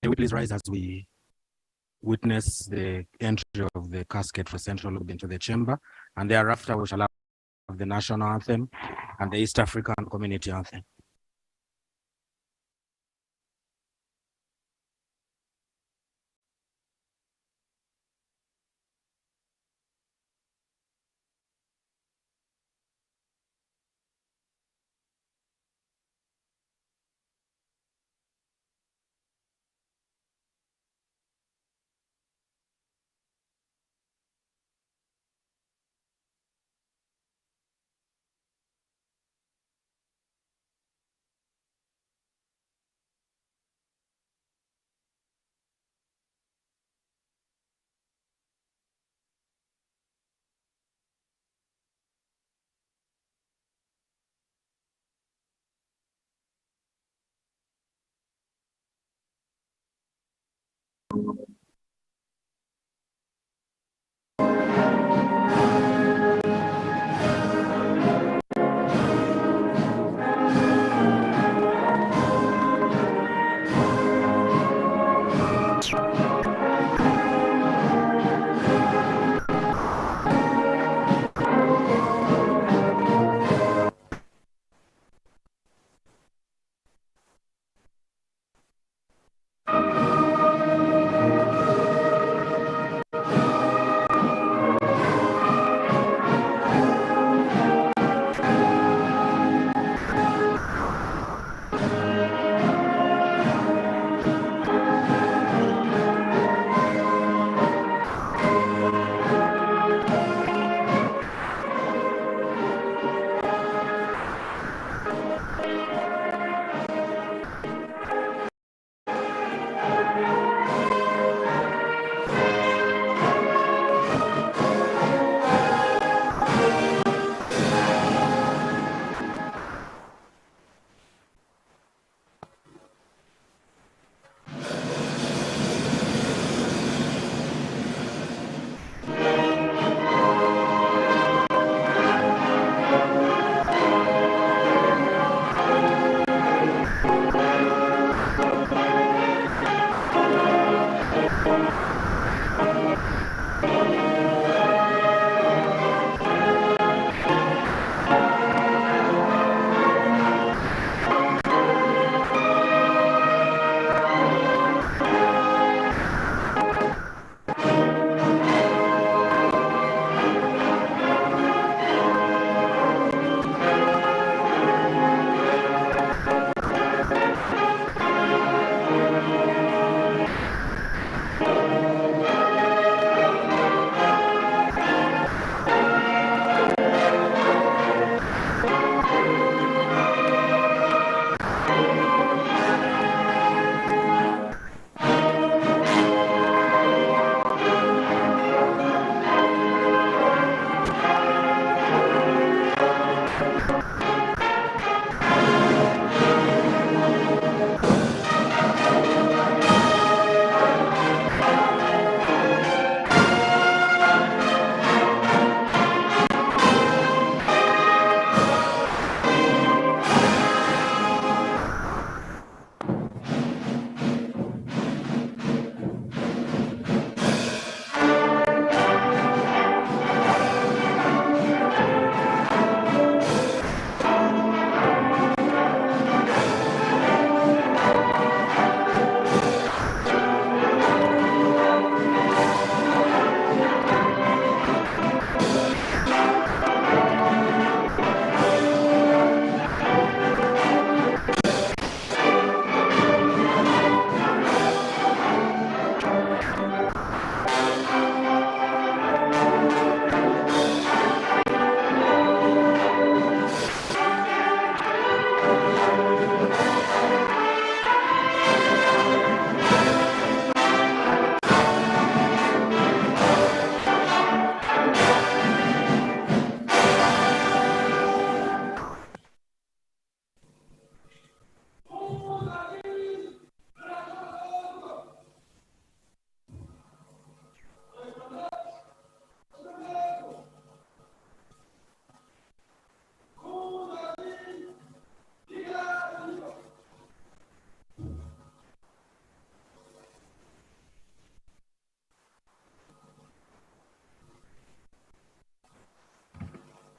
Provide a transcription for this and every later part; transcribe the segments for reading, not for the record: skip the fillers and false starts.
Can we please rise as we witness the entry of the casket for Central Lobe into the chamber, and thereafter we shall have the national anthem and the East African Community Anthem.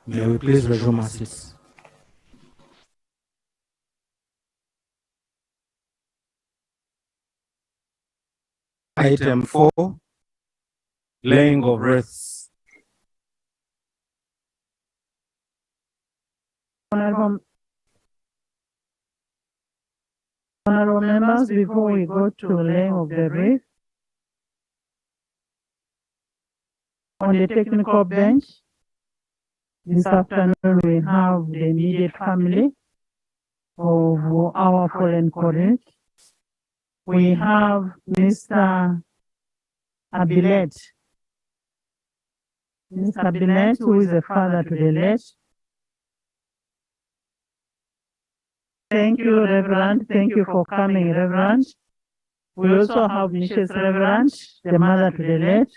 May we please resume our seats. Item 4, laying of wreaths. Honorable members, before we go to laying of the wreath, on the technical bench, this afternoon we have the immediate family of our fallen colleague. We have Mr. Abilet. Mr. Abilet, who is a father to the late. Thank you, Reverend. Thank you for coming, Reverend. We also have Mrs. Reverend, the mother to the late.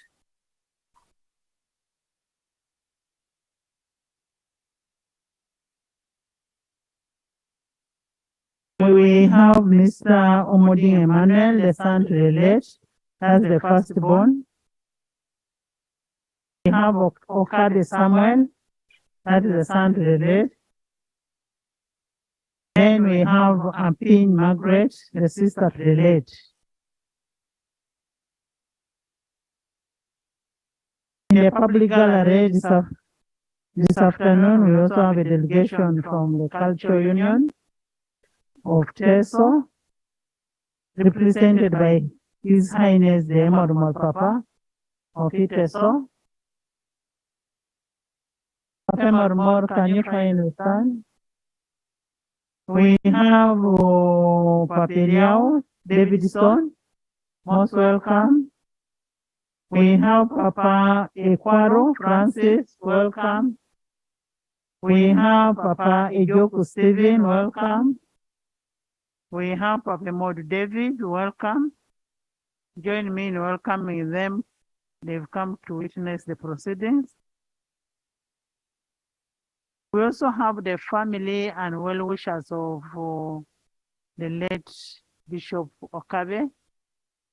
We have Mr. Omoding Emmanuel, the son to the late, as the firstborn. We have Okade Samuel, that is the son to the late. Then we have Ampin Margaret, the sister to the late. In the public gallery this afternoon, we also have a delegation from the Cultural Union of Teso, represented by His Highness the Emerald Papa of Teso. Papa Marmor, can you try and stand? We have Papiriao Davidson, most welcome. We have Papa Ekwaro Francis, welcome. We have Papa Ejoku Stephen, welcome. We have Papa Mod David, welcome. Join me in welcoming them. They've come to witness the proceedings. We also have the family and well-wishers of the late Bishop Okabe.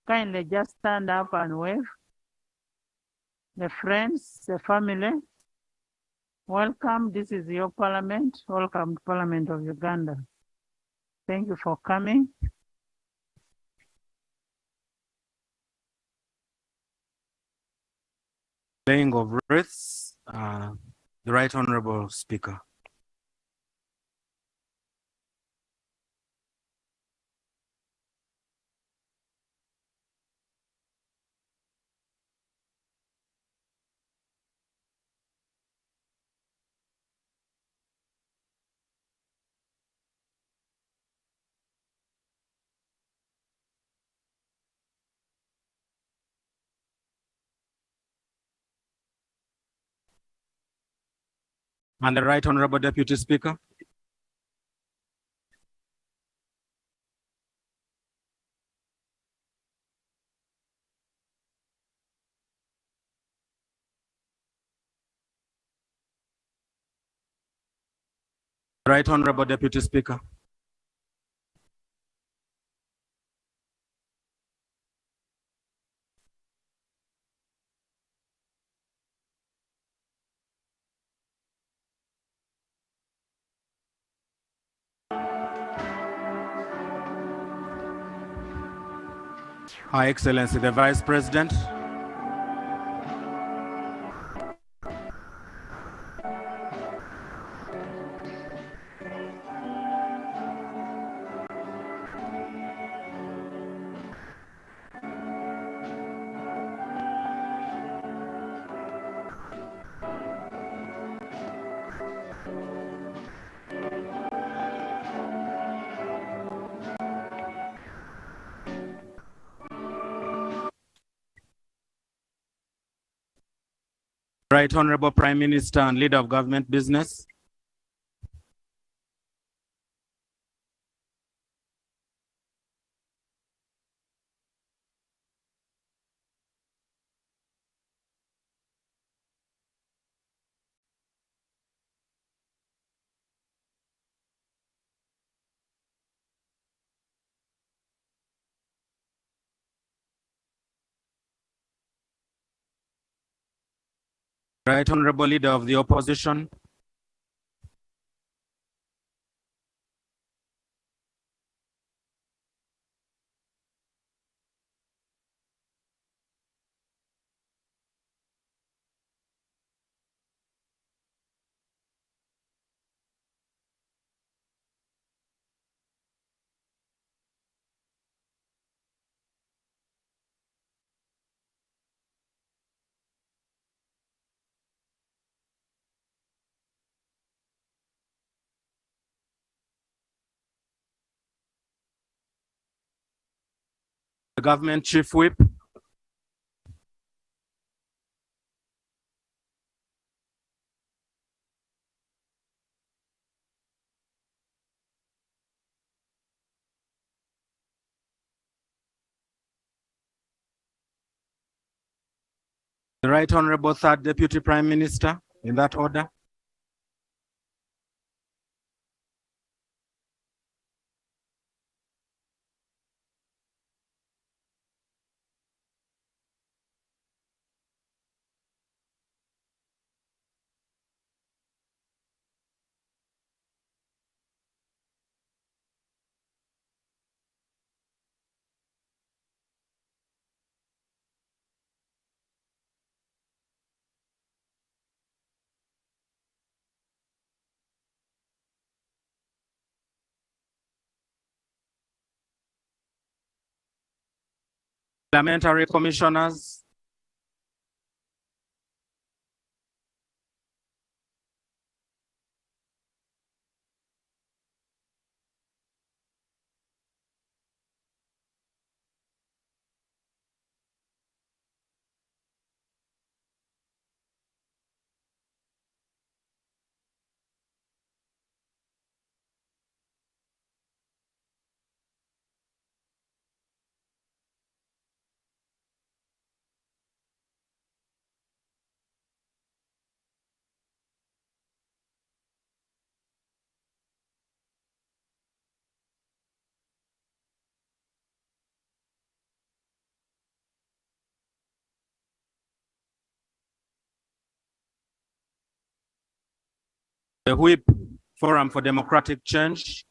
Kindly just stand up and wave. The friends, the family, welcome. This is your parliament. Welcome to Parliament of Uganda. Thank you for coming. Laying of wreaths, the Right Honorable Speaker. And the Right Honorable Deputy Speaker. Right Honorable Deputy Speaker. Her Excellency, the Vice President. Right Honorable Prime Minister and Leader of Government Business. Right Honorable Leader of the Opposition. The Government Chief Whip. The Right Honorable Third Deputy Prime Minister, in that order. Parliamentary commissioners. The Whip, Forum for Democratic Change.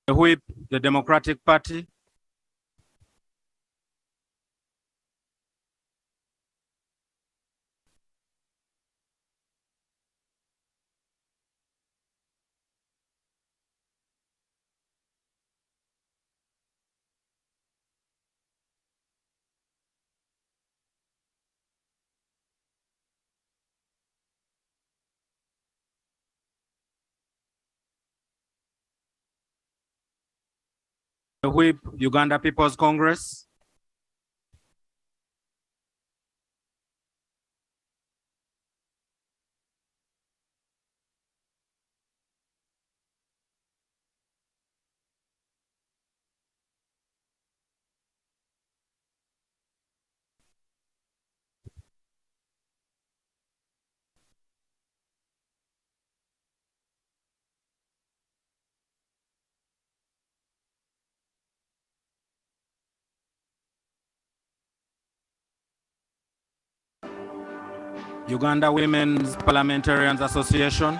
The Whip, the Democratic Party. The Whip, Uganda People's Congress. Uganda Women's Parliamentarians Association.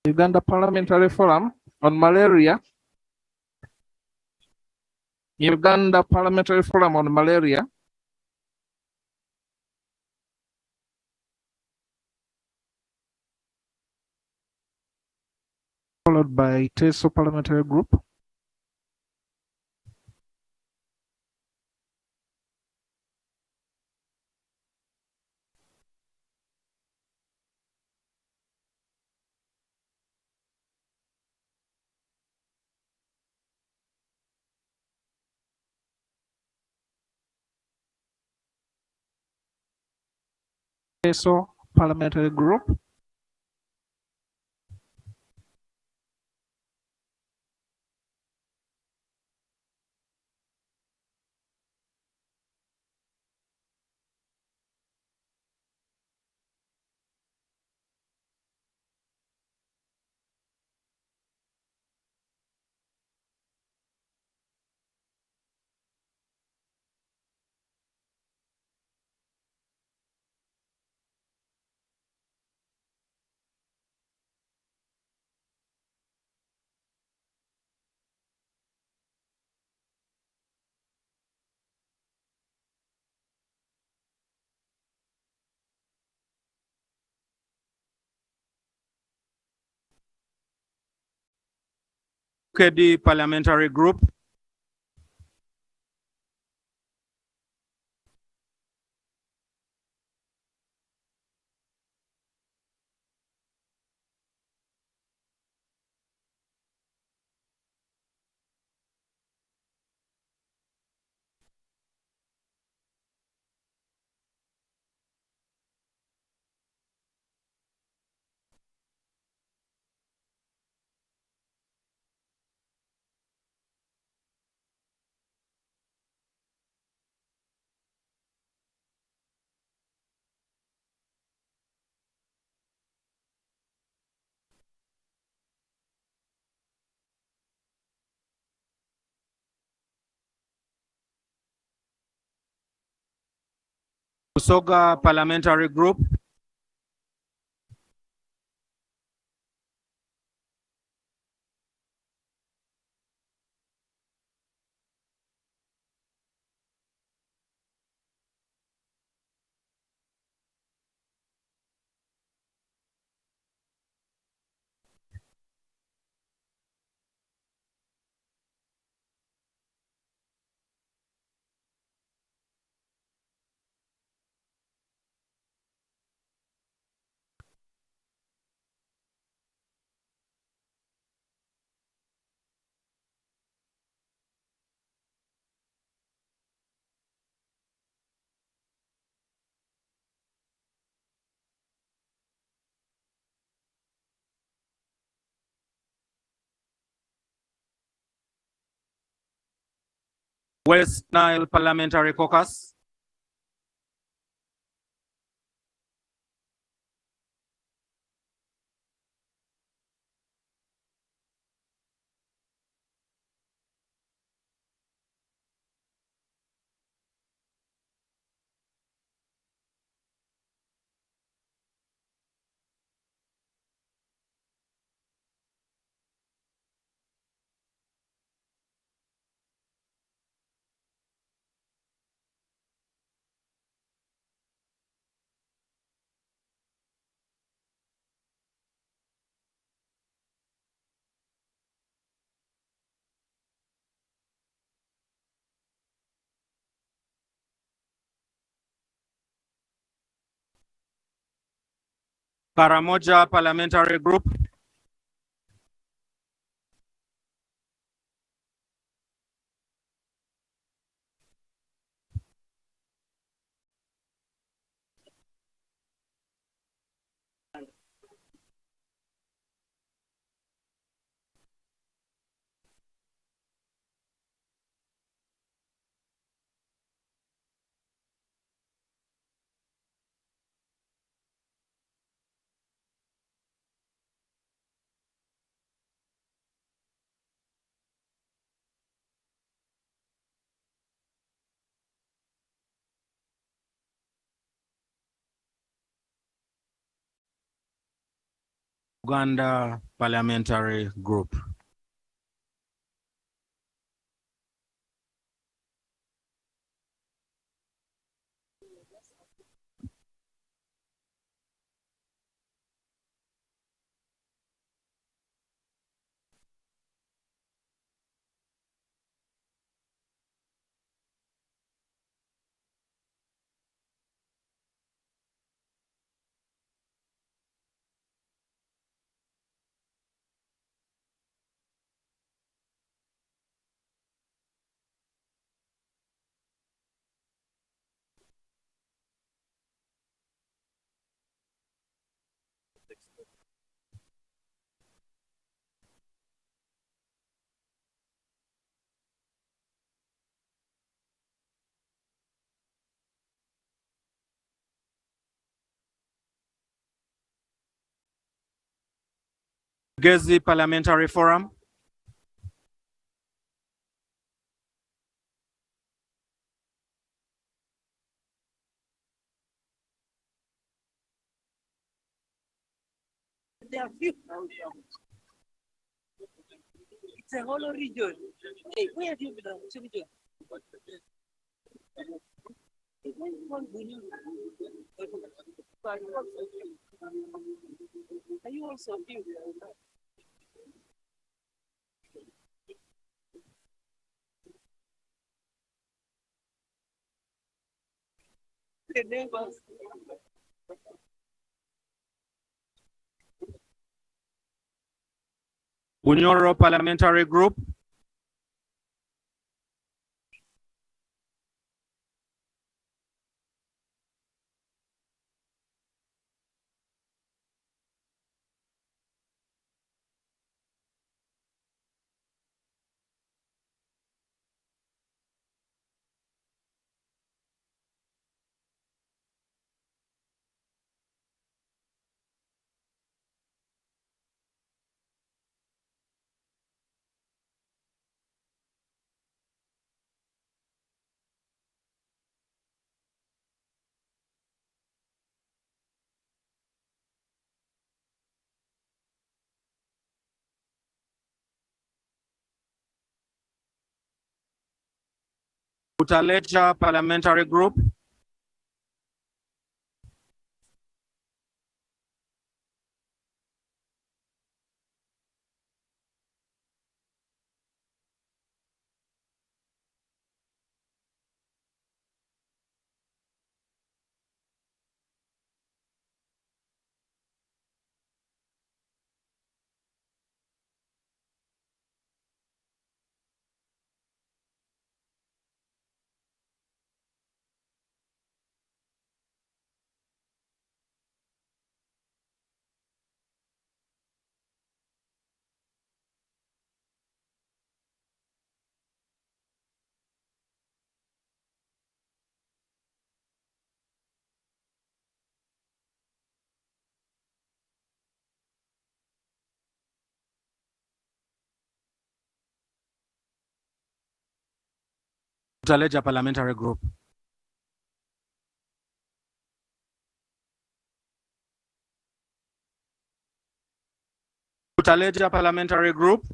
Uganda Parliamentary Forum on Malaria. Uganda Parliamentary Forum on Malaria. followed by TESO Parliamentary Group. TESO Parliamentary Group. KD Parliamentary Group. Busoga Parliamentary Group. West Nile Parliamentary Caucus. Karamoja Parliamentary Group. Uganda Parliamentary Group. Gezi Parliamentary Forum. It's a whole region. Hey, where have you been? Which region? Are you also new? The neighbors. Bunyoro Parliamentary Group. Utaleja Parliamentary Group. Utaleja Parliamentary Group. Utaleja Parliamentary Group.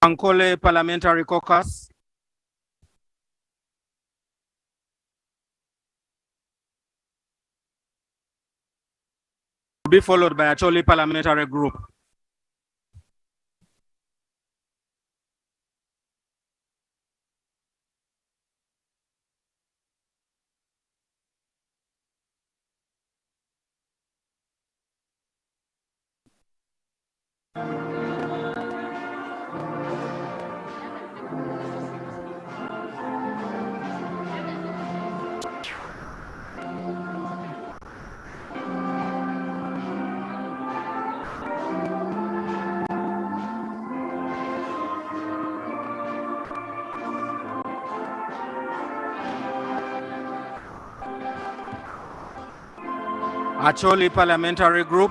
Ankole Parliamentary Caucus. To be followed by Acholi Parliamentary Group. Acholi Parliamentary Group.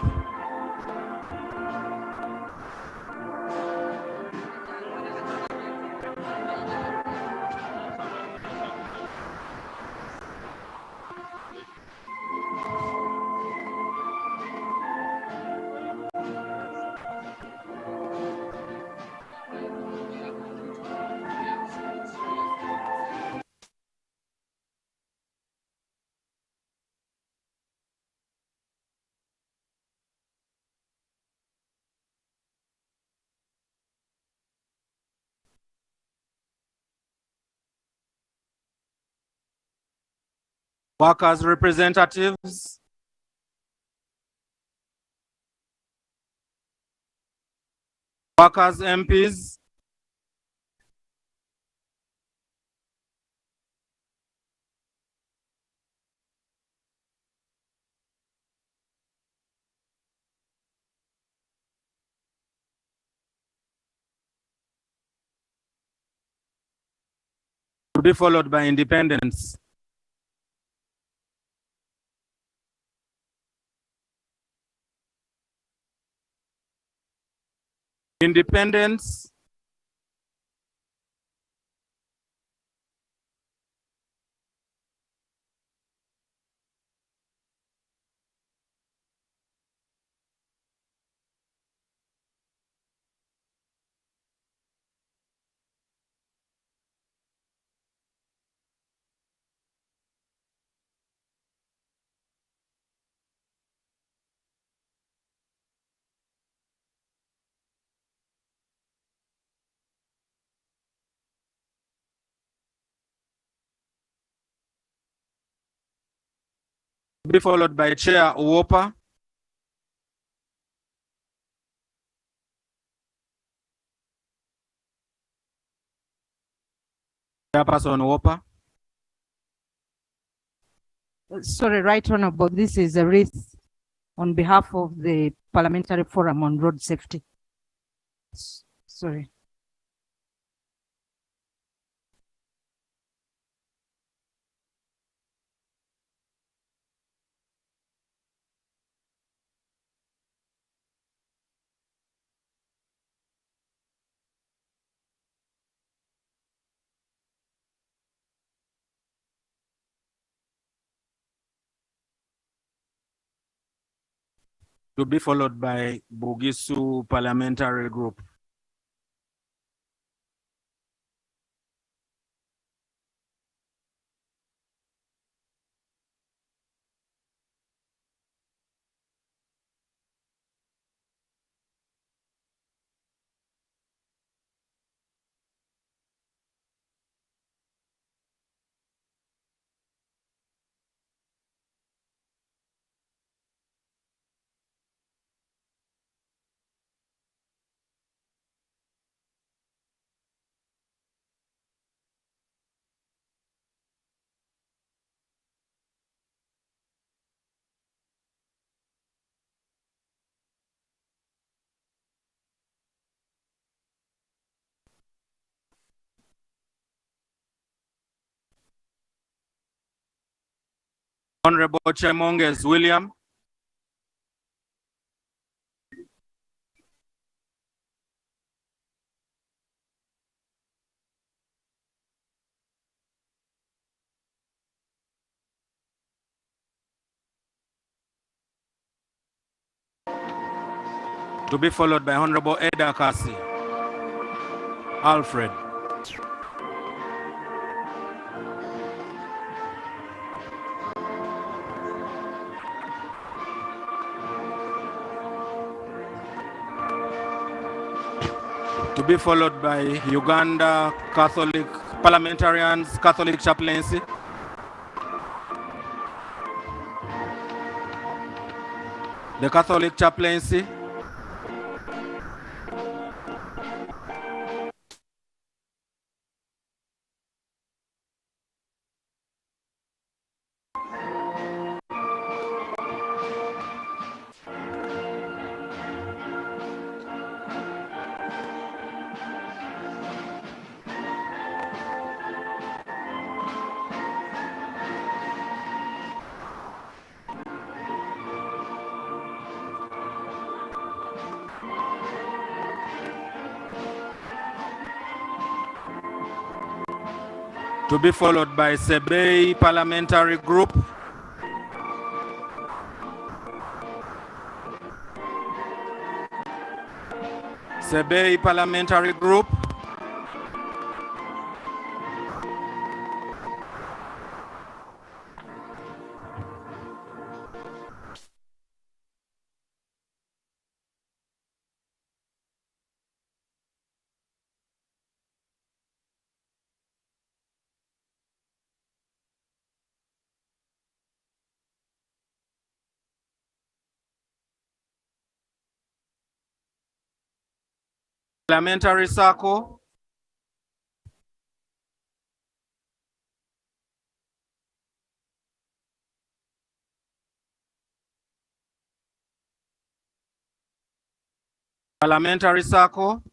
Workers' representatives. Workers' MPs. be followed by independence. Independence. Be followed by Chair Uwopa. Chairperson Uwopa. Sorry, Right Honorable, this is a wreath on behalf of the Parliamentary Forum on Road Safety. Sorry. To be followed by Bugisu Parliamentary Group. Honorable Chemonges William. To be followed by Honorable Eda Kasi. Alfred. To be followed by Uganda Catholic Parliamentarians, Catholic Chaplaincy. The Catholic Chaplaincy. To be followed by Sebei Parliamentary Group. Sebei Parliamentary Group. Parliamentary Circle. Parliamentary Circle.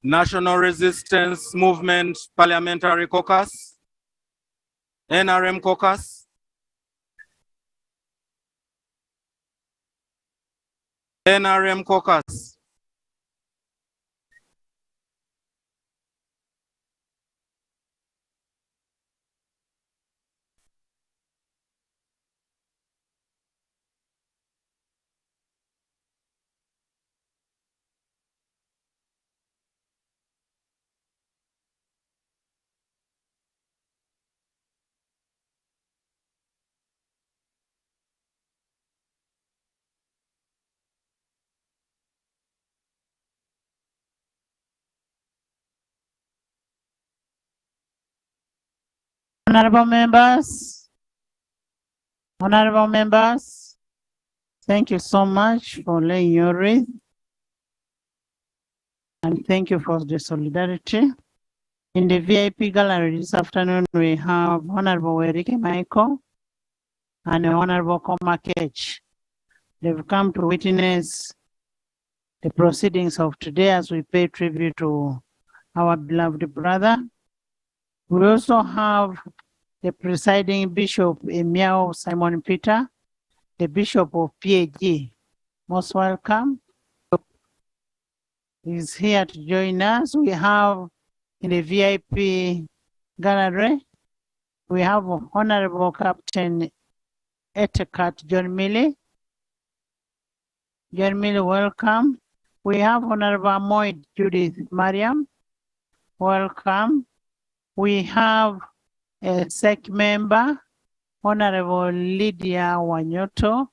National Resistance Movement Parliamentary Caucus, NRM Caucus, NRM Caucus, Honorable members, thank you so much for laying your wreath. And thank you for the solidarity. In the VIP gallery this afternoon, we have Honorable Werike Michael and Honorable Koma Ketch. They've come to witness the proceedings of today as we pay tribute to our beloved brother. We also have the presiding Bishop Emiao Simon Peter, the Bishop of PAG. Most welcome. He's here to join us. We have in the VIP gallery, we have Honorable Captain Etekat John Milley. John Milley, welcome. We have Honorable Moid Judith Mariam. Welcome. We have a SEC member, Honorable Lydia Wanyoto.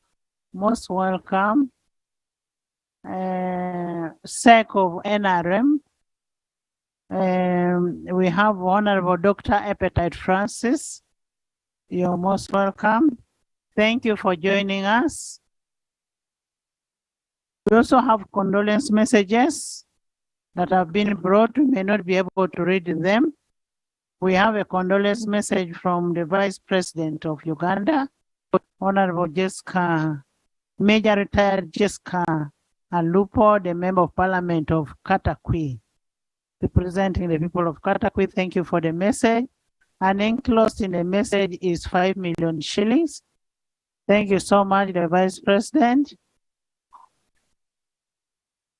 Most welcome. SEC of NRM. We have Honorable Dr. Appetite Francis. You're most welcome. Thank you for joining us. We also have condolence messages that have been brought. We may not be able to read them. We have a condolence message from the Vice President of Uganda, Honorable Jessica, Major Retired Jessica Alupo, the Member of Parliament of Katakwi, representing the people of Katakwi. Thank you for the message. And enclosed in the message is 5 million shillings. Thank you so much, the Vice President.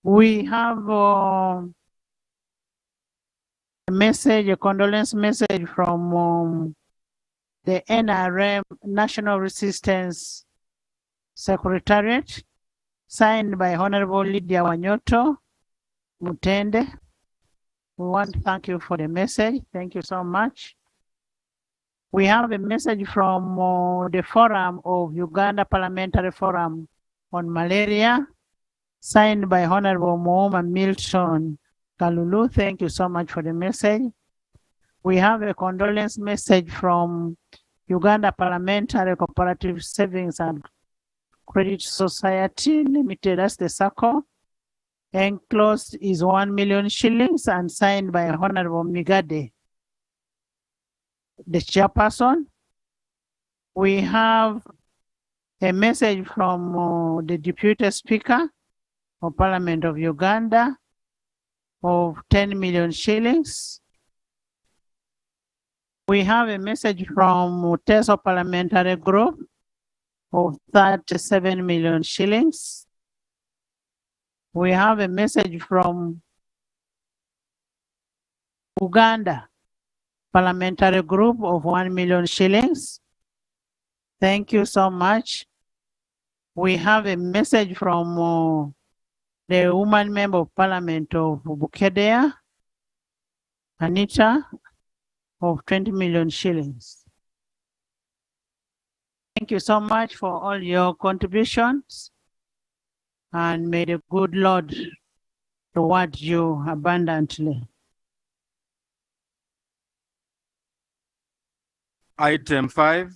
We have a message, a condolence message from the NRM National Resistance Secretariat, signed by Honorable Lydia Wanyoto Mutende. We want to thank you for the message. Thank you so much. We have a message from the Forum of Uganda Parliamentary Forum on Malaria, signed by Honorable Mooma Milton Kalulu. Thank you so much for the message. We have a condolence message from Uganda Parliamentary Cooperative Savings and Credit Society Limited, that's the SACCO. Enclosed is 1 million shillings and signed by Honorable Migade, the chairperson. We have a message from the Deputy Speaker of Parliament of Uganda of 10 million shillings. We have a message from Teso Parliamentary Group of 37 million shillings. We have a message from Uganda Parliamentary Group of 1 million shillings. Thank you so much. We have a message from the woman member of Parliament of Bukedea, Anita, of 20 million shillings. Thank you so much for all your contributions, and may the good Lord reward you abundantly. Item 5,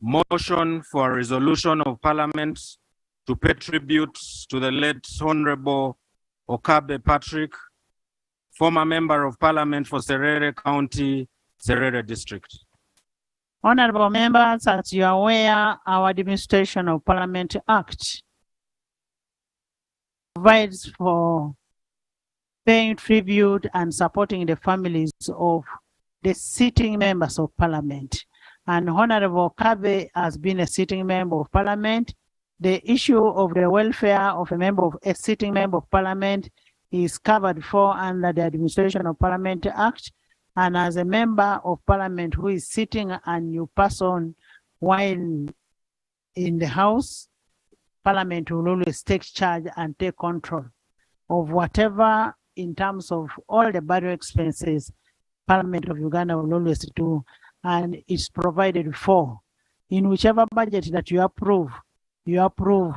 motion for a resolution of Parliament to pay tribute to the late Honorable Okabe Patrick, former Member of Parliament for Serere County, Serere District. Honorable members, as you are aware, our Administration of Parliament Act provides for paying tribute and supporting the families of the sitting members of parliament. And Honorable Kabe has been a sitting member of parliament. The issue of the welfare of a sitting member of parliament is covered for under the Administration of Parliament Act. And as a member of parliament who is sitting a new person while in the house, parliament will always take charge and take control of whatever in terms of all the burial expenses Parliament of Uganda will always do, and it's provided for. In whichever budget that you approve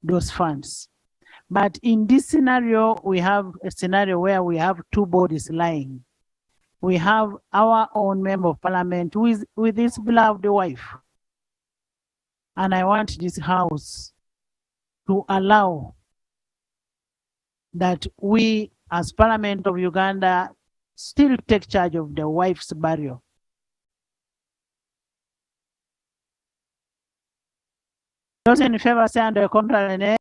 those funds. But in this scenario, we have a scenario where we have two bodies lying. We have our own member of parliament with his beloved wife. And I want this house to allow that we as Parliament of Uganda still take charge of the wife's burial. Those in favor say on the contrary, nay.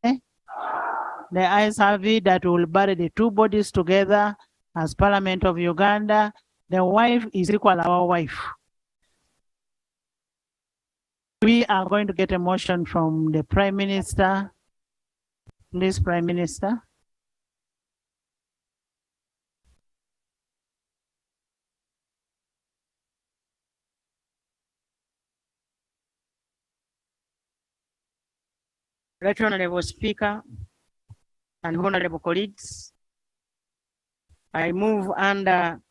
The ayes have it that will bury the two bodies together as Parliament of Uganda. The wife is equal our wife. We are going to get a motion from the Prime Minister. Please, Prime Minister. Right Honorable Speaker and honorable colleagues, I move under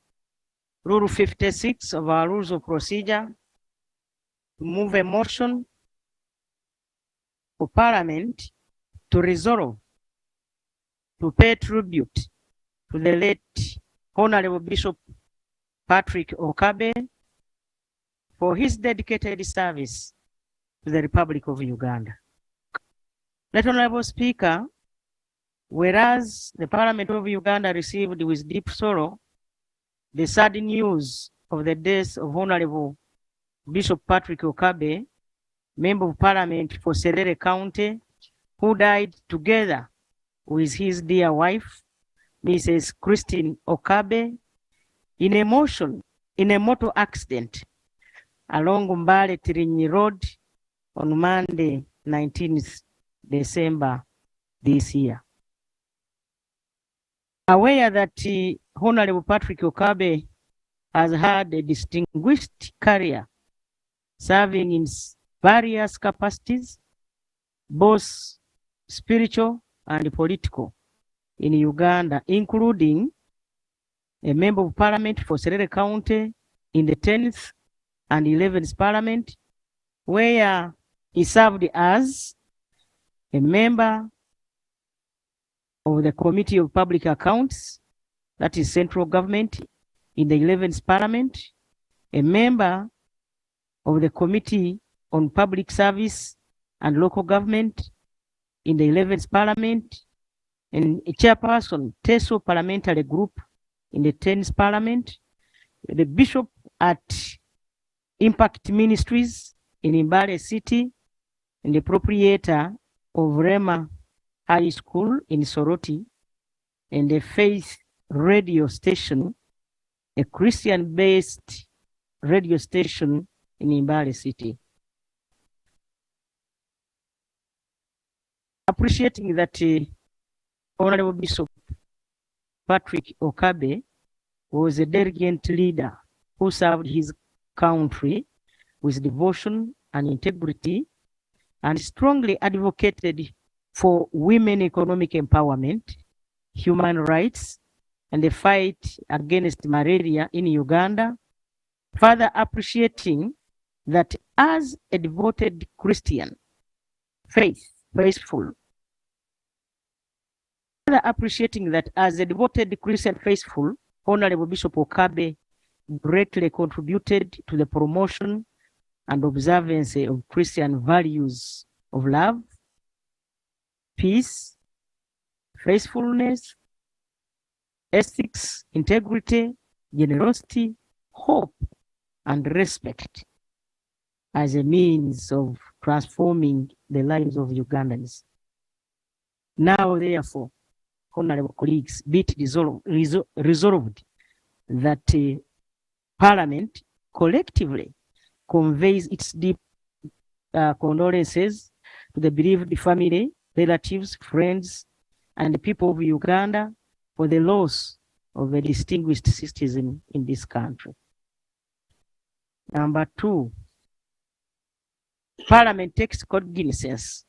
Rule 56 of our Rules of Procedure to move a motion for Parliament to resolve to pay tribute to the late Honorable Bishop Patrick Okabe for his dedicated service to the Republic of Uganda. Right Honorable Speaker, whereas the Parliament of Uganda received with deep sorrow the sad news of the death of Honorable Bishop Patrick Okabe, Member of Parliament for Serere County, who died together with his dear wife, Mrs. Christine Okabe, in a motor accident along Mbale Tirinyi Road on Monday, 19th December this year. Aware that Honorable Patrick Okabe has had a distinguished career serving in various capacities, both spiritual and political, in Uganda, including a Member of Parliament for Serere County in the 10th and 11th Parliament, where he served as a member of the Committee of Public Accounts, that is central government, in the 11th Parliament, a member of the Committee on Public Service and Local Government in the 11th Parliament, and a chairperson, TESO Parliamentary Group in the 10th Parliament, the Bishop at Impact Ministries in Mbale City, and the proprietor of Rema High School in Soroti, and the Faith Radio Station, a Christian-based radio station in Mbale City. Appreciating that Honorable Bishop Patrick Okabe was a diligent leader who served his country with devotion and integrity, and strongly advocated for women economic empowerment, human rights, and the fight against malaria in Uganda. Further appreciating that as a devoted Christian, faithful, Honorable Bishop Okabe greatly contributed to the promotion and observance of Christian values of love, peace, faithfulness, ethics, integrity, generosity, hope, and respect as a means of transforming the lives of Ugandans. Now, therefore, honorable colleagues, be it resolved that Parliament collectively conveys its deep condolences to the bereaved family, relatives, friends, and the people of Uganda for the loss of a distinguished citizen in this country. Number 2, Parliament takes cognizance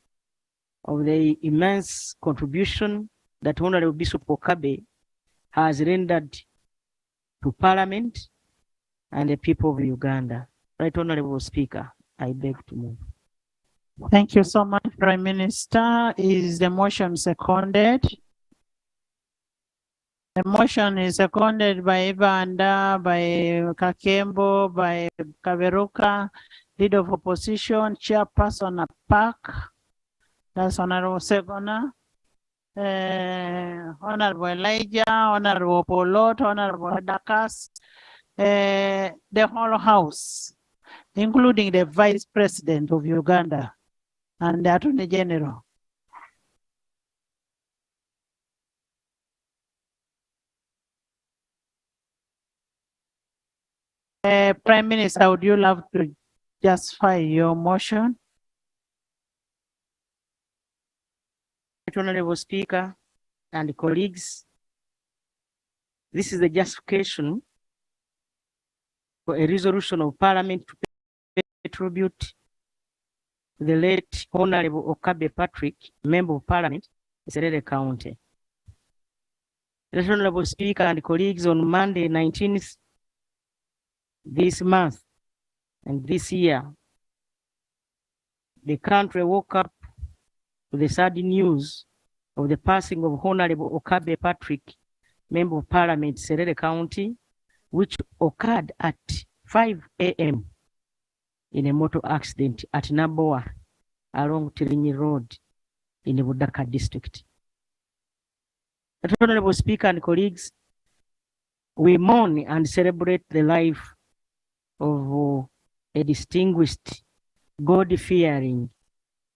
of the immense contribution that Honorable Bishop Okabe has rendered to Parliament and the people of Uganda. Right, Honorable Speaker, I beg to move. Thank you so much, Prime Minister. Is the motion seconded? The motion is seconded by Evander, by Kakembo, by Kaberuka, Leader of Opposition, Chairperson APAC, that's Honorable Segona, Honorable Elijah, Honorable Polot, Honorable Dakas, the whole House, including the Vice President of Uganda and the Attorney General. Prime Minister, would you love to justify your motion? Honorable Speaker and colleagues, this is the justification for a resolution of Parliament to pay tribute to the late Honorable Okabe Patrick, Member of Parliament, Serere County. Honorable Speaker and colleagues, on Monday 19th this month and this year, the country woke up to the sad news of the passing of Honorable Okabe Patrick, Member of Parliament, Serere County, which occurred at 5 a.m. in a motor accident at Naboa along Tirinyi Road in the Budaka district. Honorable Speaker and colleagues, we mourn and celebrate the life of a distinguished, God-fearing,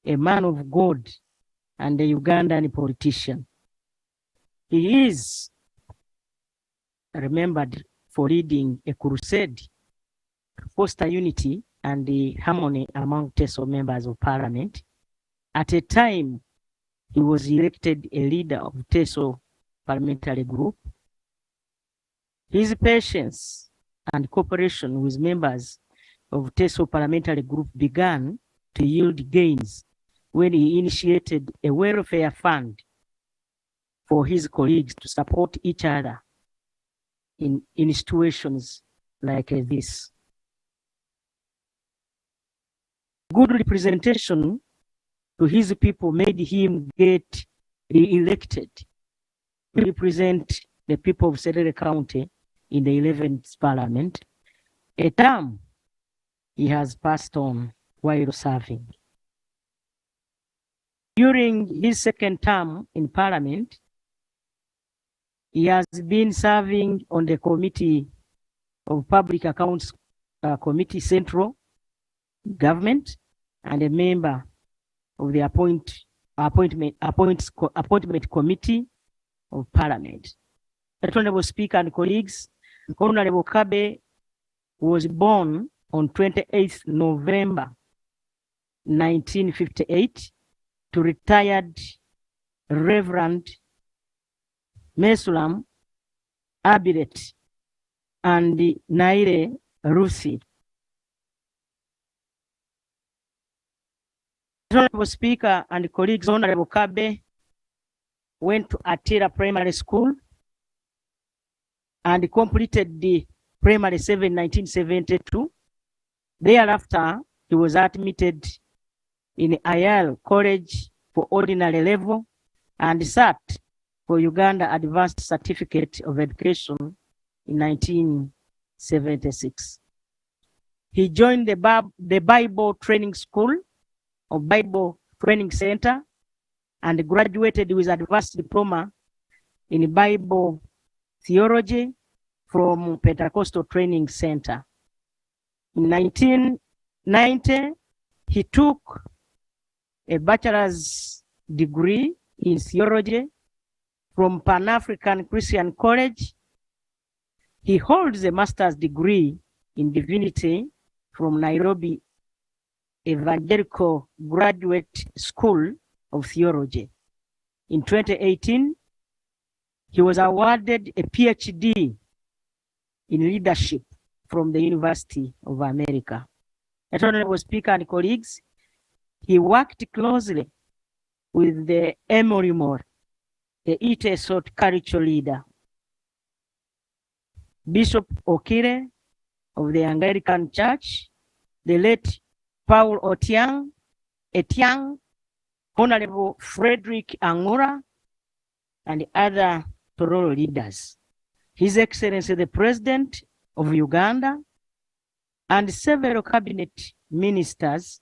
a man of God, and a Ugandan politician. He is remembered for leading a crusade to foster unity and the harmony among TESO members of Parliament. At a time, he was elected a leader of TESO parliamentary group. His patience and cooperation with members of TESO parliamentary group began to yield gains when he initiated a welfare fund for his colleagues to support each other in situations like this. Good representation to his people made him get re-elected to represent the people of Serere County in the 11th Parliament, a term he has passed on while serving. During his second term in Parliament, he has been serving on the Committee of Public Accounts Committee Central Government and a member of the Appointment Committee of Parliament. Honorable Speaker and colleagues, Honorable Kabe was born on 28th November 1958 to retired Reverend Mesulam Abiret and Naire Rusi. Honorable Speaker and colleagues, Honorable Kabe went to Atira Primary School and completed the Primary 7 in 1972. Thereafter, he was admitted in Ayal College for ordinary level and sat for Uganda Advanced Certificate of Education in 1976. He joined the Bible Training School or Bible Training Center and graduated with advanced diploma in Bible Theology from Pentecostal Training Center. In 1990, he took a bachelor's degree in theology from Pan-African Christian College. He holds a master's degree in divinity from Nairobi Evangelical Graduate School of Theology. In 2018, he was awarded a PhD in leadership from the University of America. Honorable Speaker and colleagues, he worked closely with the Emory Moore, the Iteso cultural leader, Bishop Okire of the Anglican Church, the late Paul Etiang, Honorable Frederick Angura, and other Tororo leaders. His Excellency the President of Uganda, and several cabinet ministers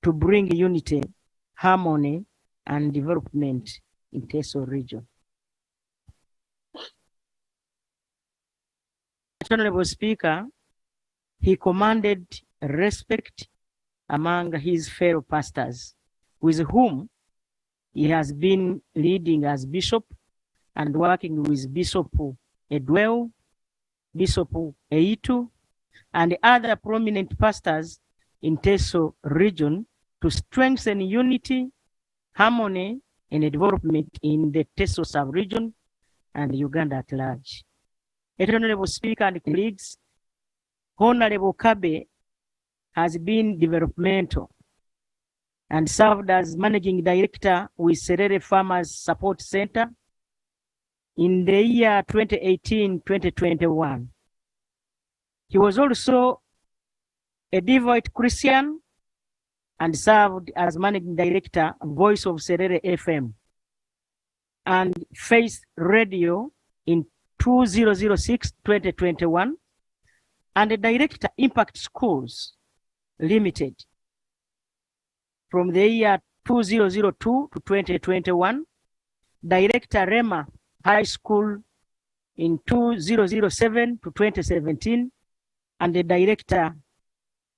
to bring unity, harmony, and development in Teso region. Honorable Speaker, he commanded respect among his fellow pastors, with whom he has been leading as bishop and working with Bishop Edwell, Bishop Eitu, and other prominent pastors in Teso region to strengthen unity, harmony, and development in the Teso sub-region and Uganda at large. Honorable Speaker and colleagues, Honorable Kabe has been developmental and served as managing director with Serere Farmers Support Center in the year 2018-2021. He was also a devout Christian and served as managing director, Voice of Serere FM and Faith Radio in 2006-2021, and the director, Impact Schools Limited from the year 2002 to 2021, director, Rema High School in 2007 to 2017, and the director,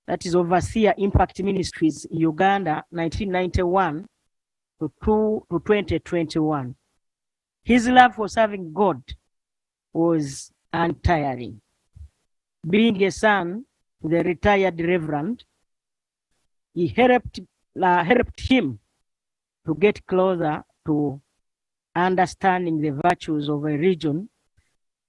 that is overseer, Impact Ministries Uganda 1991 to 2021. His love for serving God was untiring. Being a son to the retired Reverend, he helped him to get closer to understanding the virtues of a region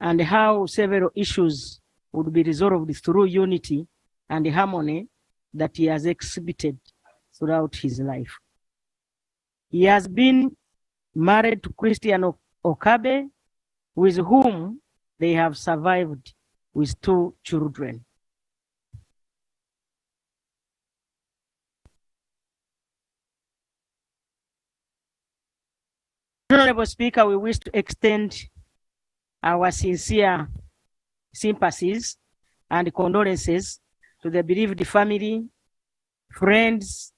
and how several issues would be resolved through unity and harmony that he has exhibited throughout his life. He has been married to Christian Okabe, with whom they have survived with 2 children. Honorable Speaker, we wish to extend our sincere sympathies and condolences to the bereaved family, friends,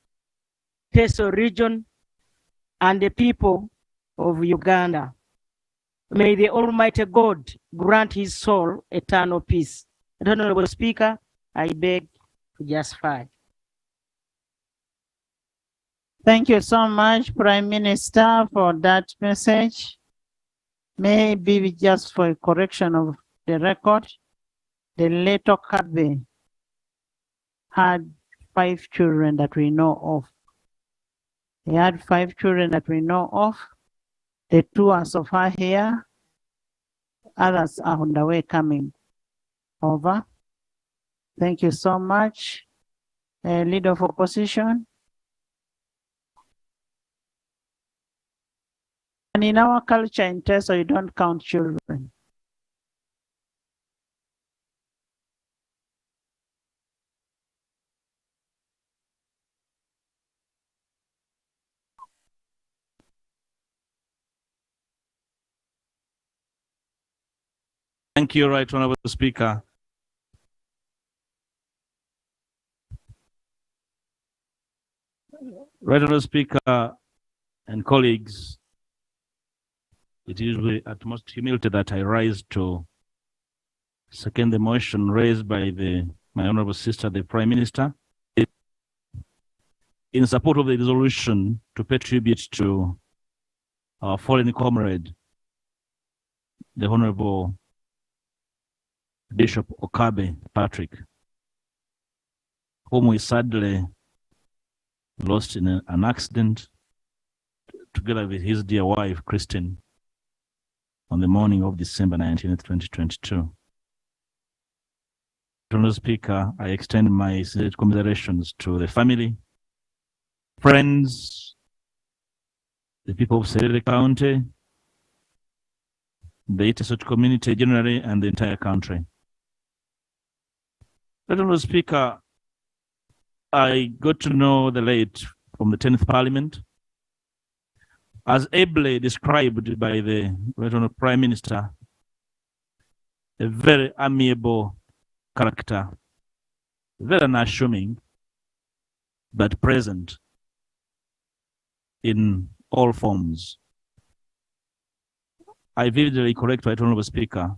Teso region, and the people of Uganda. May the Almighty God grant his soul eternal peace. Honorable Speaker, I beg to justify. Thank you so much, Prime Minister, for that message. Maybe just for a correction of the record, the late Okabe had 5 children that we know of. He had 5 children that we know of. The 2 are so far here. Others are on the way coming over. Thank you so much. Leader of Opposition. And in our culture in Teso, you don't count children. Thank you, Right Honorable Speaker. Right Honorable Speaker and colleagues, it is with utmost humility that I rise to second the motion raised by my honorable sister, the Prime Minister, in support of the resolution to pay tribute to our fallen comrade, the Honorable Bishop Okabe Patrick, whom we sadly lost in an accident together with his dear wife, Christine, on the morning of December 19th, 2022. Honorable Speaker, I extend my sincere commiserations to the family, friends, the people of Serere County, the Iteso community generally, and the entire country. Honorable Speaker, I got to know the late from the 10th Parliament, as ably described by the Honorable Prime Minister, a very amiable character, very unassuming, but present in all forms. I vividly recollect, Right Honorable Speaker,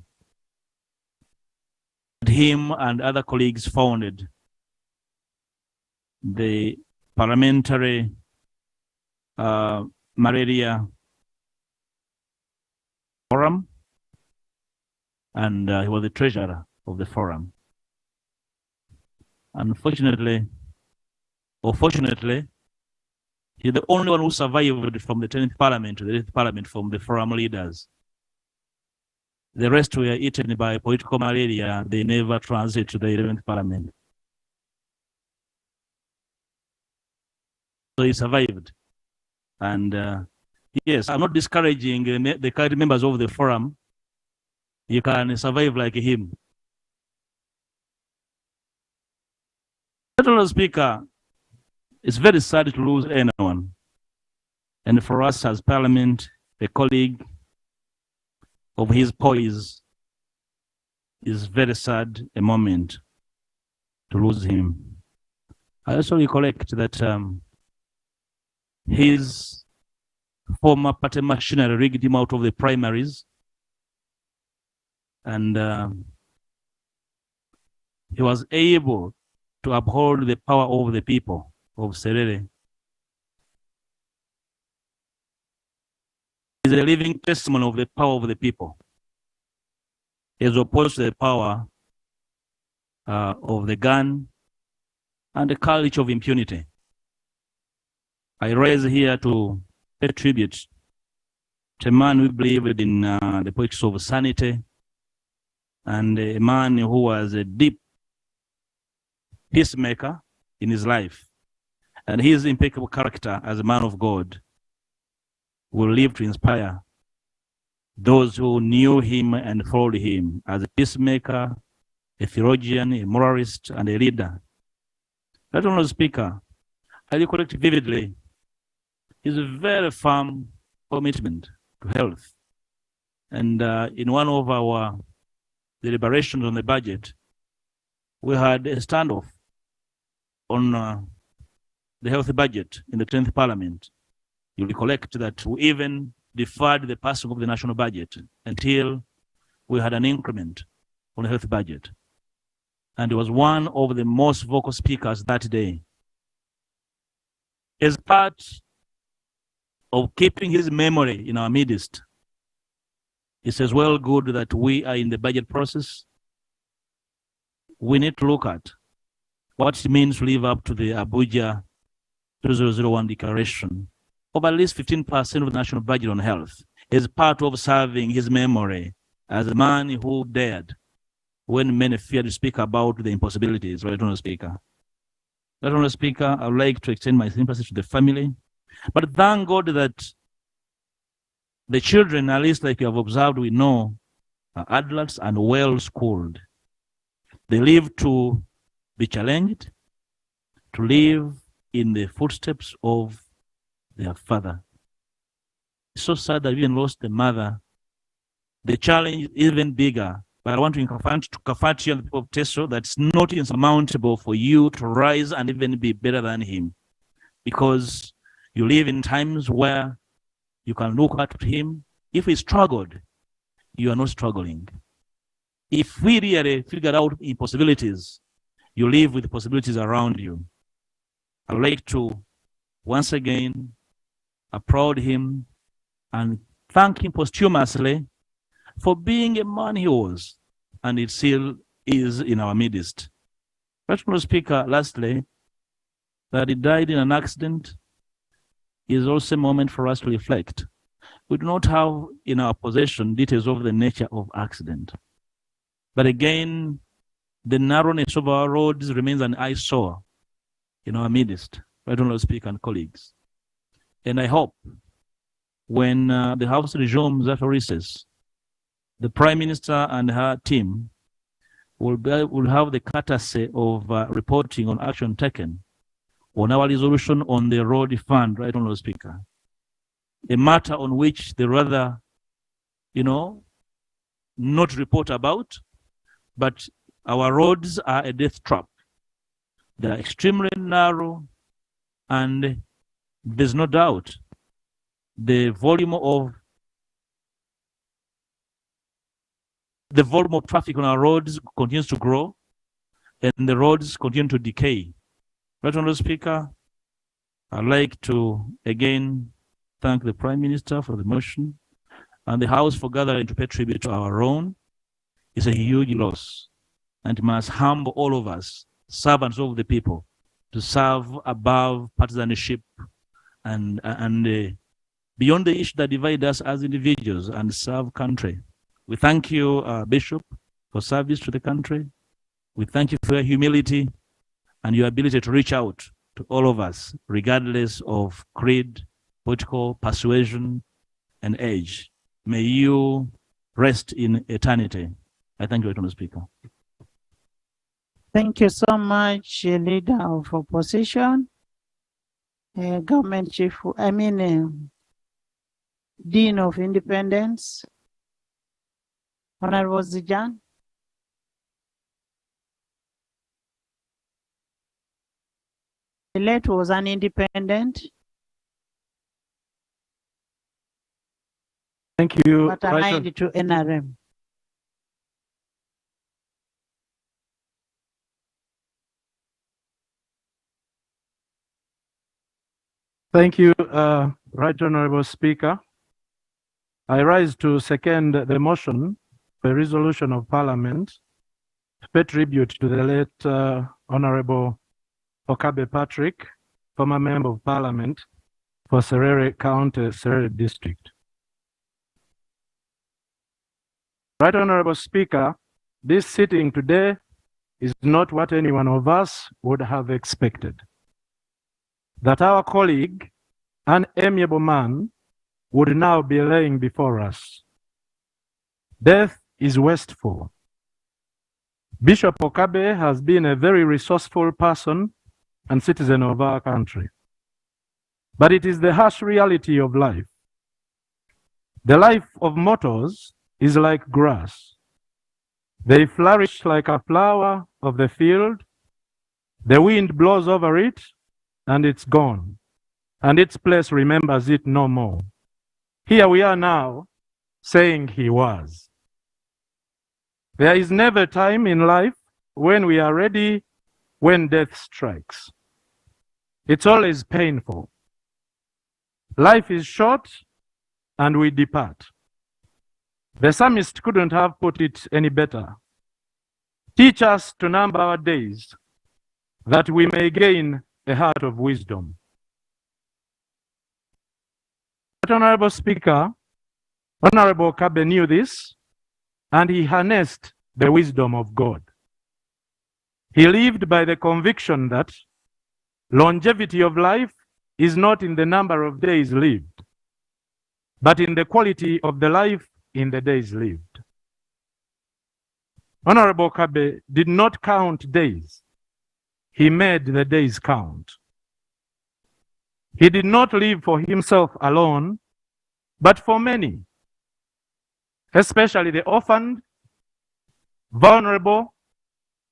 that him and other colleagues founded the Parliamentary Malaria Forum, and he was the treasurer of the forum. Unfortunately, or fortunately, he's the only one who survived from the 10th Parliament to the 8th Parliament from the forum leaders. The rest were eaten by political malaria. They never transit to the 11th Parliament. So he survived. And yes, I'm not discouraging the current members of the forum. You can survive like him. Honorable Speaker, it's very sad to lose anyone. And for us as Parliament, a colleague of his poise, is very sad a moment to lose him. I also recollect that his former party machinery rigged him out of the primaries, and he was able to uphold the power of the people of Serere. Is a living testimony of the power of the people, as opposed to the power of the gun and the culture of impunity. I rise here to pay tribute to a man who believed in the politics of sanity, and a man who was a deep peacemaker in his life. And his impeccable character as a man of God will live to inspire those who knew him and followed him as a peacemaker, a theologian, a moralist, and a leader. That Honorable Speaker, I recollect vividly his very firm commitment to health. And in one of our deliberations on the budget, we had a standoff on the health budget in the 10th Parliament. You recollect that we even deferred the passing of the national budget until we had an increment on the health budget. And he was one of the most vocal speakers that day. As part of keeping his memory in our midst, it says, well, good that we are in the budget process. We need to look at what it means to live up to the Abuja 2001 declaration of at least 15% of the national budget on health as part of serving his memory as a man who dared when many feared to speak about the impossibilities. Right, Honorable Speaker. Right, Honorable Speaker, I would like to extend my sympathy to the family, but thank God that the children, at least like you have observed, we know, are adults and well-schooled. They live to be challenged, to live in the footsteps of their father. It's so sad that we even lost the mother. The challenge is even bigger, but I want to confront you and the people of Teso that it's not insurmountable for you to rise and even be better than him, because you live in times where you can look at him. If he struggled, you are not struggling. If we really figure out impossibilities, you live with the possibilities around you. I'd like to once again applaud him and thank him posthumously for being a man he was, and it still is in our midst. Honorable Speaker, lastly, that he died in an accident is also a moment for us to reflect. We do not have in our possession details of the nature of accident. But again, the narrowness of our roads remains an eyesore in our midst, Honorable Speaker and colleagues. And I hope when the House resumes after recess, the Prime Minister and her team will have the courtesy of reporting on action taken on our resolution on the road fund, right, Honorable Speaker. A matter on which they rather, not report about, but our roads are a death trap. They are extremely narrow, and there's no doubt the volume of traffic on our roads continues to grow, and the roads continue to decay. Right, Honorable Speaker, I'd like to again thank the Prime Minister for the motion and the House for gathering to pay tribute to our own. It's a huge loss, and it must humble all of us, servants of the people, to serve above partisanship and beyond the issue that divide us as individuals and serve country. We thank you, Bishop, for service to the country. We thank you for your humility and your ability to reach out to all of us, regardless of creed, political persuasion, and age. May you rest in eternity. I thank you, Honorable Speaker. Thank you so much, Leader of Opposition, Government Chief, Dean of Independence, Honorable Zijan. The late was an independent, Thank you. but aligned to NRM. Thank you, Right Honorable Speaker. I rise to second the motion for resolution of Parliament to pay tribute to the late Honorable Okabe Patrick, former Member of Parliament for Serere County, Serere District. Right Honorable Speaker, this sitting today is not what any one of us would have expected. That our colleague, an amiable man, would now be laying before us. Death is wasteful. Bishop Okabe has been a very resourceful person and citizen of our country. But it is the harsh reality of life. The life of mortals is like grass. They flourish like a flower of the field. The wind blows over it, and it's gone, and its place remembers it no more. Here we are now, saying he was. There is never time in life when we are ready when death strikes. It's always painful. Life is short, and we depart. The psalmist couldn't have put it any better. Teach us to number our days, that we may gain a heart of wisdom. But Honorable Speaker, Honorable Okabe knew this, and he harnessed the wisdom of God. He lived by the conviction that longevity of life is not in the number of days lived, but in the quality of the life in the days lived. Honorable Okabe did not count days. He made the days count. He did not live for himself alone, but for many, especially the orphaned, vulnerable,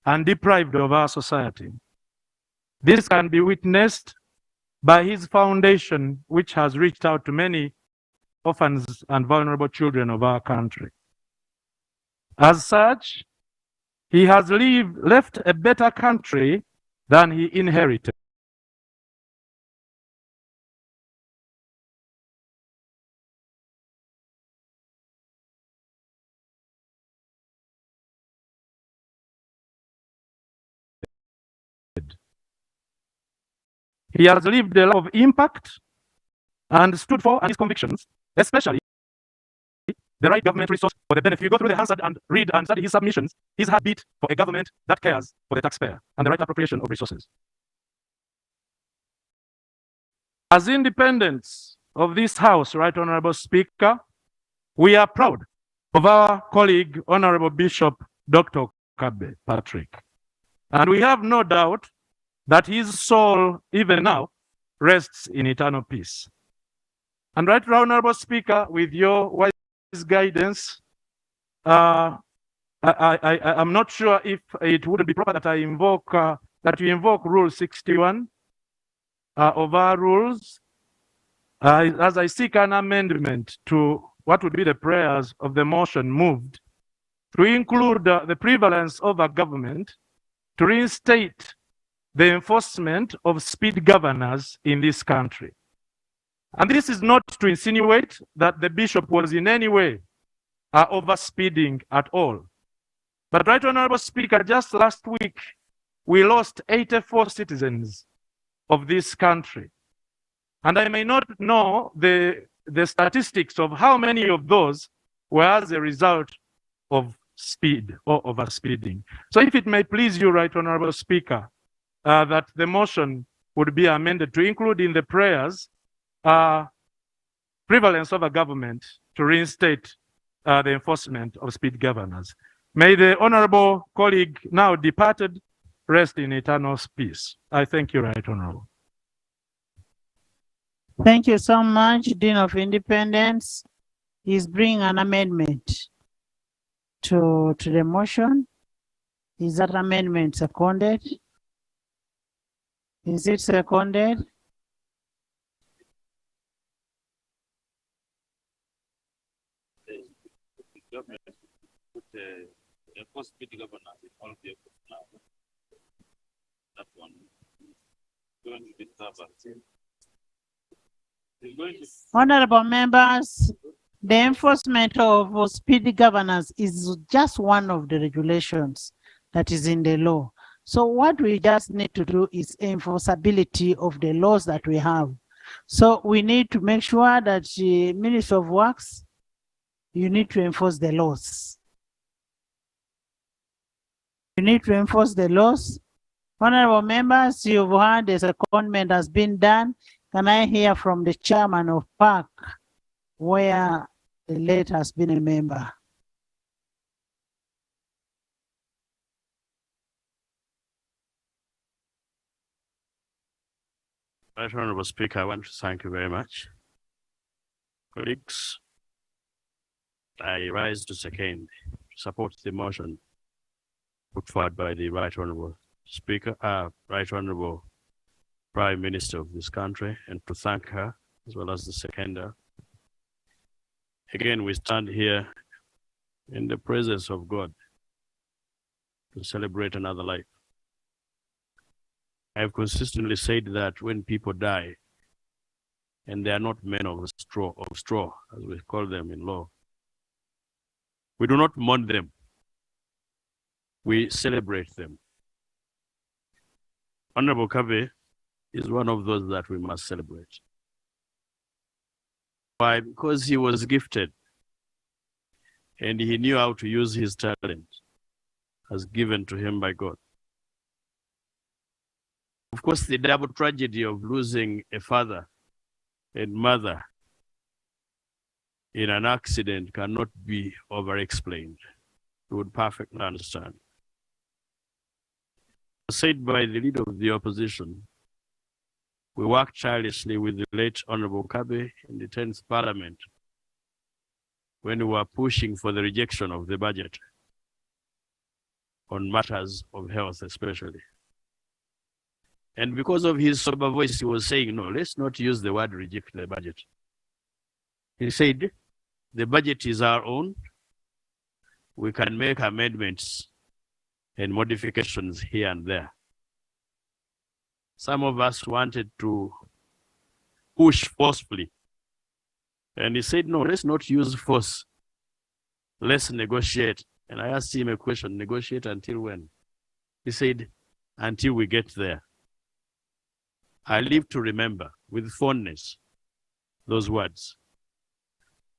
and deprived of our society. This can be witnessed by his foundation, which has reached out to many orphans and vulnerable children of our country. As such, he has left a better country than he inherited. He has lived a life of impact and stood for his convictions, especially the right government resource for the benefit. You go through the Hansard and read and study his submissions. His heart beat for a government that cares for the taxpayer and the right appropriation of resources. As independents of this House, Right Honorable Speaker, we are proud of our colleague, Honorable Bishop Dr. Okabe Patrick. And we have no doubt that his soul, even now, rests in eternal peace. And Right Honorable Speaker, with your wise guidance, I'm not sure if it would be proper that I invoke, that you invoke Rule 61 of our rules, as I seek an amendment to what would be the prayers of the motion moved, to include the prevalence of a government to reinstate the enforcement of speed governors in this country. And this is not to insinuate that the bishop was in any way overspeeding at all. But Right Honorable Speaker, just last week, we lost 84 citizens of this country. And I may not know the statistics of how many of those were as a result of speed or overspeeding. So if it may please you, Right Honorable Speaker, that the motion would be amended to include in the prayers prevalence of a government to reinstate the enforcement of speed governors. May the honorable colleague now departed rest in eternal peace. I thank you, Right Honorable. Thank you so much, Dean of Independence. He's bringing an amendment to the motion. Is that amendment seconded? Is it seconded? Honorable members, the enforcement of speed governance is just one of the regulations that is in the law. So what we just need to do is enforceability of the laws that we have. So we need to make sure that the Ministry of Works, you need to enforce the laws. You need to enforce the laws. Honorable members, you've heard the secondment has been done. Can I hear from the chairman of PAC where the late has been a member? Right Honorable Speaker, I want to thank you very much. Colleagues, I rise to support the motion put forward by the Right Honorable Speaker, Right Honorable Prime Minister of this country, and to thank her as well as the seconder. Again, we stand here in the presence of God to celebrate another life. I have consistently said that when people die, and they are not men of straw, as we call them in law, we do not mourn them. We celebrate them. Honorable Kabe is one of those that we must celebrate. Why? Because he was gifted and he knew how to use his talent as given to him by God. Of course, the double tragedy of losing a father and mother in an accident cannot be over-explained. You would perfectly understand. Said by the leader of the opposition, we worked tirelessly with the late Honorable Kabe in the 10th Parliament when we were pushing for the rejection of the budget on matters of health especially. And because of his sober voice, he was saying, no, let's not use the word reject the budget. He said, the budget is our own. We can make amendments and modifications here and there. Some of us wanted to push forcefully. And he said, no, let's not use force. Let's negotiate. And I asked him a question, negotiate until when? He said, until we get there. I live to remember with fondness those words.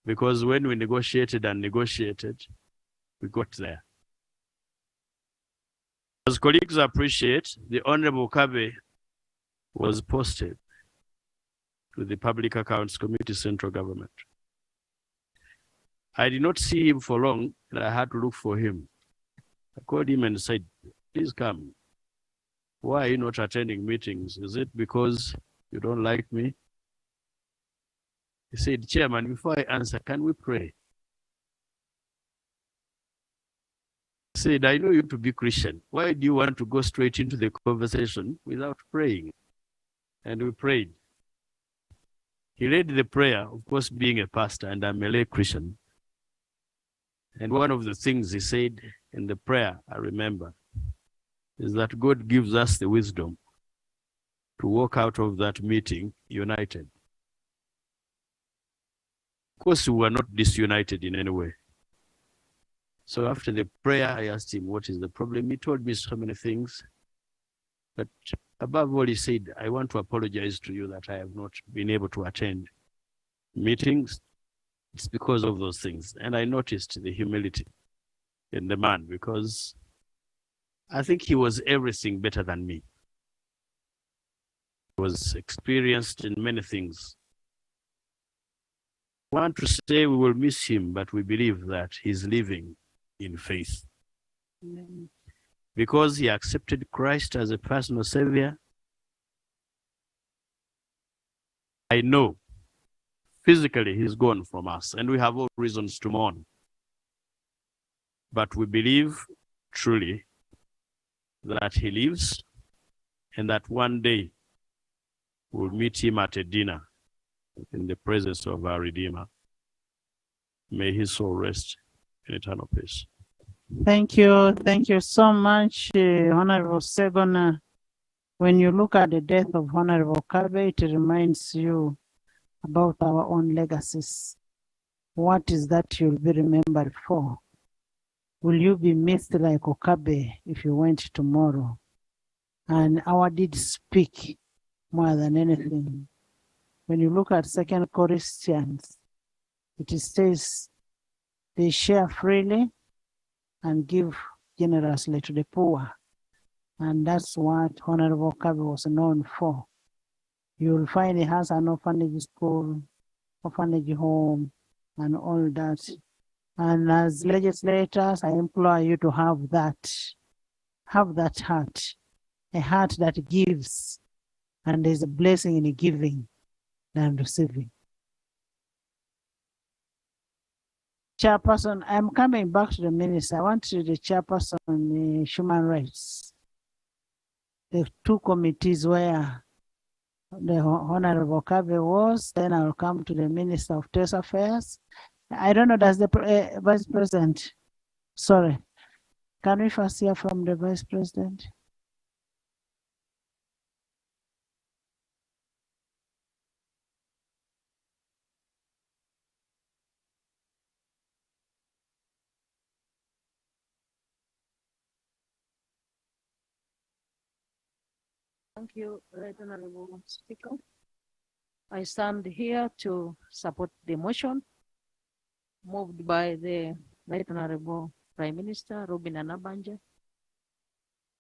Because when we negotiated and negotiated, we got there. As colleagues appreciate, the Honorable Okabe was posted to the Public Accounts Committee, Central Government. I did not see him for long, and I had to look for him. I called him and said, please come. Why are you not attending meetings? Is it because you don't like me? He said, Chairman, before I answer, can we pray? He said, I know you to be Christian. Why do you want to go straight into the conversation without praying? And we prayed. He led the prayer, of course, being a pastor, and I'm a lay Christian. And one of the things he said in the prayer, I remember, is that God gives us the wisdom to walk out of that meeting united. Of course, we were not disunited in any way. So after the prayer, I asked him, what is the problem? He told me so many things. But above all, he said, I want to apologize to you that I have not been able to attend meetings. It's because of those things. And I noticed the humility in the man, because I think he was everything better than me. He was experienced in many things. I want to say we will miss him, but we believe that he's living in faith. Amen. Because he accepted Christ as a personal savior, I know physically he's gone from us, and we have all reasons to mourn. But we believe truly that he lives, and that one day we'll meet him at a dinner in the presence of our Redeemer. May his soul rest in eternal peace. Thank you. Thank you so much, Honorable Segon. When you look at the death of Honorable Okabe, it reminds you about our own legacies. What is that you'll be remembered for? Will you be missed like Okabe if you went tomorrow? And our deeds speak more than anything. When you look at 2 Corinthians, it says they share freely and give generously to the poor. And that's what Honorable Okabe was known for. You'll find he has an orphanage school, orphanage home, and all that. And as legislators, I implore you to have that heart, a heart that gives, and there's a blessing in giving than receiving. Chairperson, I'm coming back to the minister. I want to the chairperson on human rights. The two committees where the Honorable Okabe was, then I'll come to the Minister of Trade Affairs. I don't know, does the Vice President, sorry, can we first hear from the Vice President? Thank you, Right Honorable Speaker. I stand here to support the motion moved by the Right Honorable Prime Minister Robin Anabanja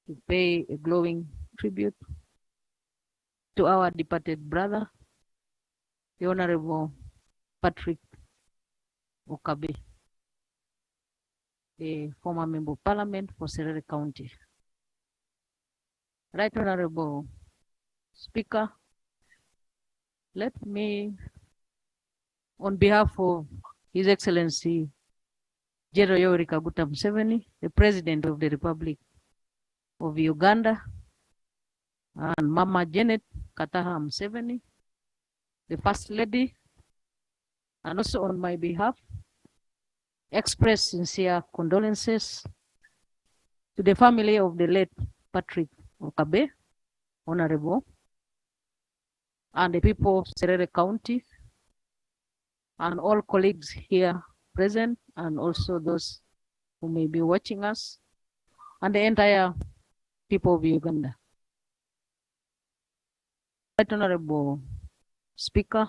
to pay a glowing tribute to our departed brother, the Honorable Patrick Okabe, the former Member of Parliament for Serere County. Right Honorable Speaker, let me, on behalf of His Excellency General Yoweri Kaguta Museveni, the President of the Republic of Uganda, and Mama Janet Kataha Museveni, the First Lady, and also on my behalf, express sincere condolences to the family of the late Patrick Okabe, Honorable, and the people of Serere County, and all colleagues here present, and also those who may be watching us, and the entire people of Uganda. Right Honorable Speaker,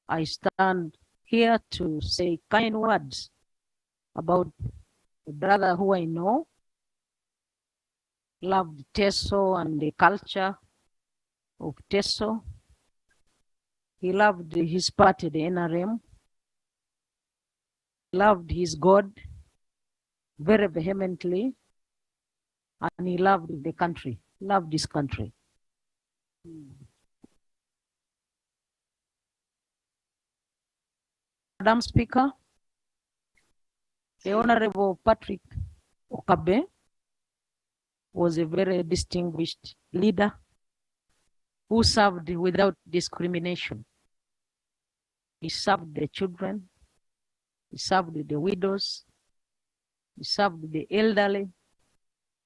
I stand here to say kind words about a brother who I know, loved Teso and the culture of Teso. He loved his party, the NRM, loved his God very vehemently, and he loved the country, loved his country. Madam Speaker, the Honorable Patrick Okabe was a very distinguished leader who served without discrimination. He served the children, he served the widows, he served the elderly,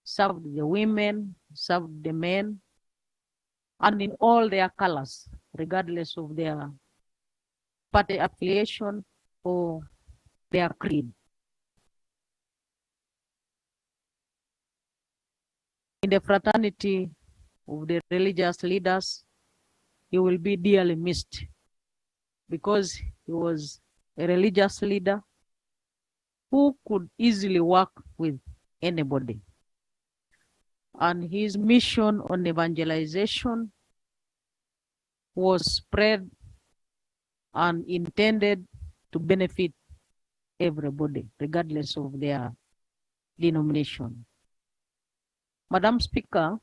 served the women, served the men, and in all their colors, regardless of their party affiliation or their creed. In the fraternity of the religious leaders, he will be dearly missed because he was a religious leader who could easily work with anybody. And his mission on evangelization was spread and intended to benefit everybody, regardless of their denomination. Madam Speaker,